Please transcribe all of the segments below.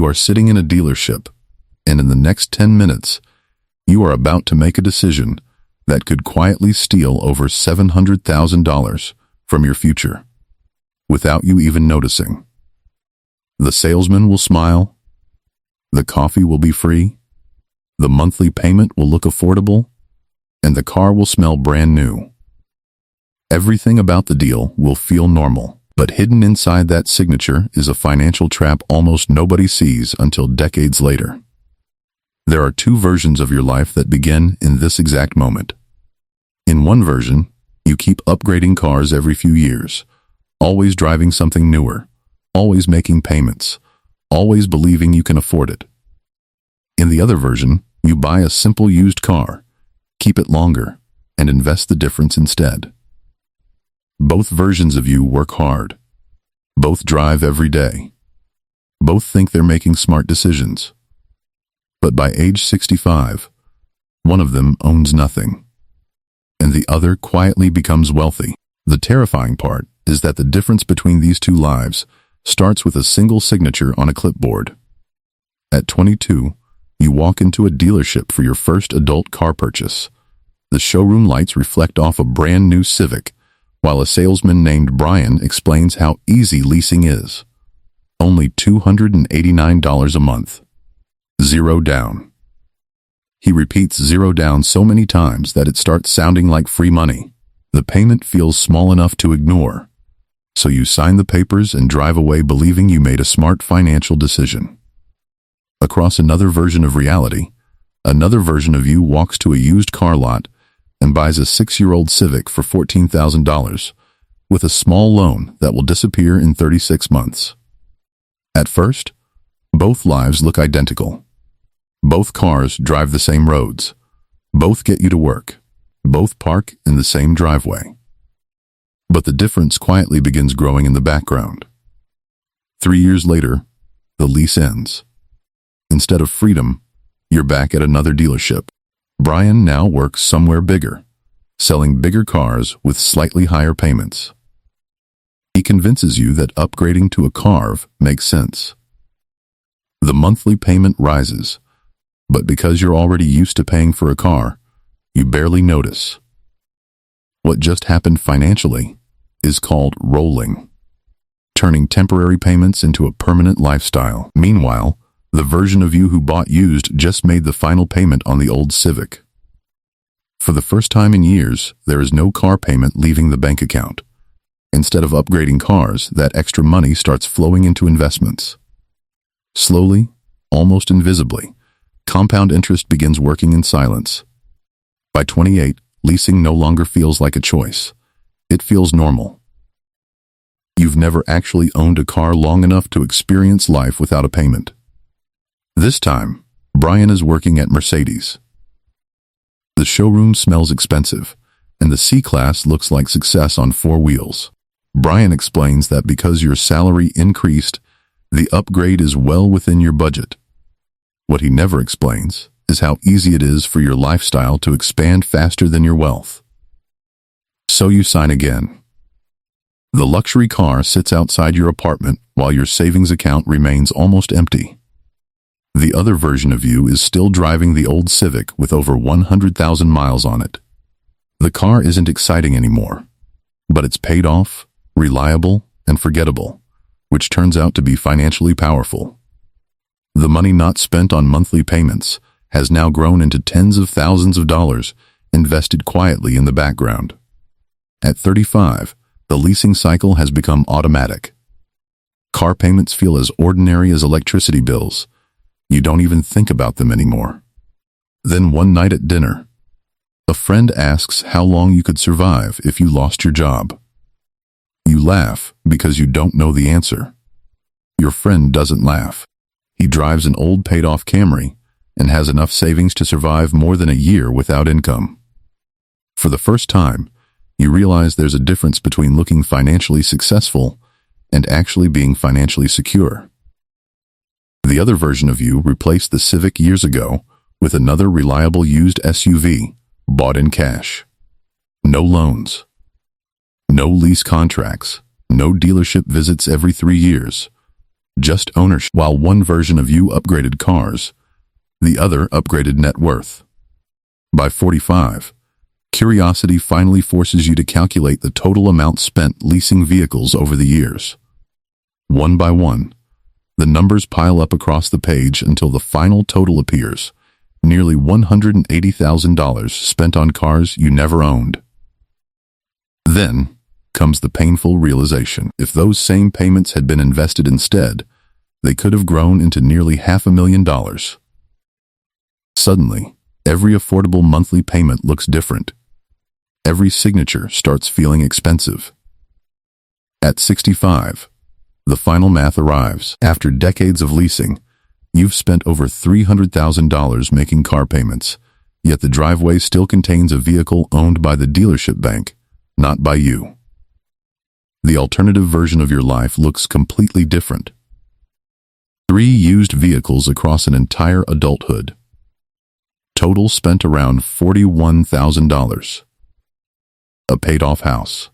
You are sitting in a dealership, and in the next 10 minutes, you are about to make a decision that could quietly steal over $700,000 from your future, without you even noticing. The salesman will smile, the coffee will be free, the monthly payment will look affordable, and the car will smell brand new. Everything about the deal will feel normal, but hidden inside that signature is a financial trap almost nobody sees until decades later. There are two versions of your life that begin in this exact moment. In one version, you keep upgrading cars every few years, always driving something newer, always making payments, always believing you can afford it. In the other version, you buy a simple used car, keep it longer, and invest the difference instead. Both versions of you work hard. Both drive every day. Both think they're making smart decisions. But by age 65, one of them owns nothing, and the other quietly becomes wealthy. The terrifying part is that the difference between these two lives starts with a single signature on a clipboard. At 22, you walk into a dealership for your first adult car purchase. The showroom lights reflect off a brand new Civic, while a salesman named Brian explains how easy leasing is. Only $289 a month. Zero down. He repeats zero down so many times that it starts sounding like free money. The payment feels small enough to ignore, so you sign the papers and drive away believing you made a smart financial decision. Across another version of reality, another version of you walks to a used car lot and buys a 6-year-old Civic for $14,000 with a small loan that will disappear in 36 months. At first, both lives look identical. Both cars drive the same roads. Both get you to work. Both park in the same driveway. But the difference quietly begins growing in the background. 3 years later, the lease ends. Instead of freedom, you're back at another dealership. Brian now works somewhere bigger, selling bigger cars with slightly higher payments. He convinces you that upgrading to a Carve makes sense. The monthly payment rises, but because you're already used to paying for a car, you barely notice. What just happened financially is called rolling, turning temporary payments into a permanent lifestyle. Meanwhile, the version of you who bought used just made the final payment on the old Civic. For the first time in years, there is no car payment leaving the bank account. Instead of upgrading cars, that extra money starts flowing into investments. Slowly, almost invisibly, compound interest begins working in silence. By 28, leasing no longer feels like a choice. It feels normal. You've never actually owned a car long enough to experience life without a payment. This time, Brian is working at Mercedes. The showroom smells expensive, and the C-Class looks like success on 4 wheels. Brian explains that because your salary increased, the upgrade is well within your budget. What he never explains is how easy it is for your lifestyle to expand faster than your wealth. So you sign again. The luxury car sits outside your apartment while your savings account remains almost empty. The other version of you is still driving the old Civic with over 100,000 miles on it. The car isn't exciting anymore, but it's paid off, reliable, and forgettable, which turns out to be financially powerful. The money not spent on monthly payments has now grown into tens of thousands of dollars invested quietly in the background. At 35, the leasing cycle has become automatic. Car payments feel as ordinary as electricity bills. You don't even think about them anymore. Then one night at dinner, a friend asks how long you could survive if you lost your job. You laugh because you don't know the answer. Your friend doesn't laugh. He drives an old paid-off Camry and has enough savings to survive more than a year without income. For the first time, you realize there's a difference between looking financially successful and actually being financially secure. The other version of you replaced the Civic years ago with another reliable used SUV, bought in cash. No loans. No lease contracts. No dealership visits every 3 years. just ownership. While one version of you upgraded cars, the other upgraded net worth. By 45, curiosity finally forces you to calculate the total amount spent leasing vehicles over the years. One by one, the numbers pile up across the page until the final total appears, nearly $180,000 spent on cars you never owned. Then comes the painful realization. If those same payments had been invested instead, they could have grown into nearly $500,000. Suddenly, every affordable monthly payment looks different. Every signature starts feeling expensive. At 65, the final math arrives. After decades of leasing, you've spent over $300,000 making car payments, yet the driveway still contains a vehicle owned by the dealership bank, not by you. The alternative version of your life looks completely different. 3 used vehicles across an entire adulthood. Total spent around $41,000. A paid-off house,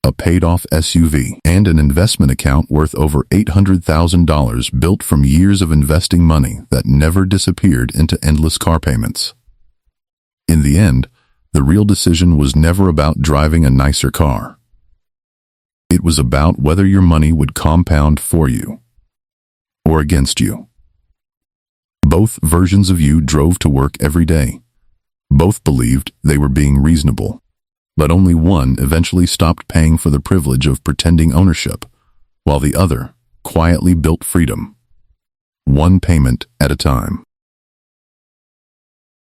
a paid-off SUV, and an investment account worth over $800,000 built from years of investing money that never disappeared into endless car payments. In the end, the real decision was never about driving a nicer car. It was about whether your money would compound for you or against you. Both versions of you drove to work every day. Both believed they were being reasonable. But only one eventually stopped paying for the privilege of pretending ownership, while the other quietly built freedom, one payment at a time.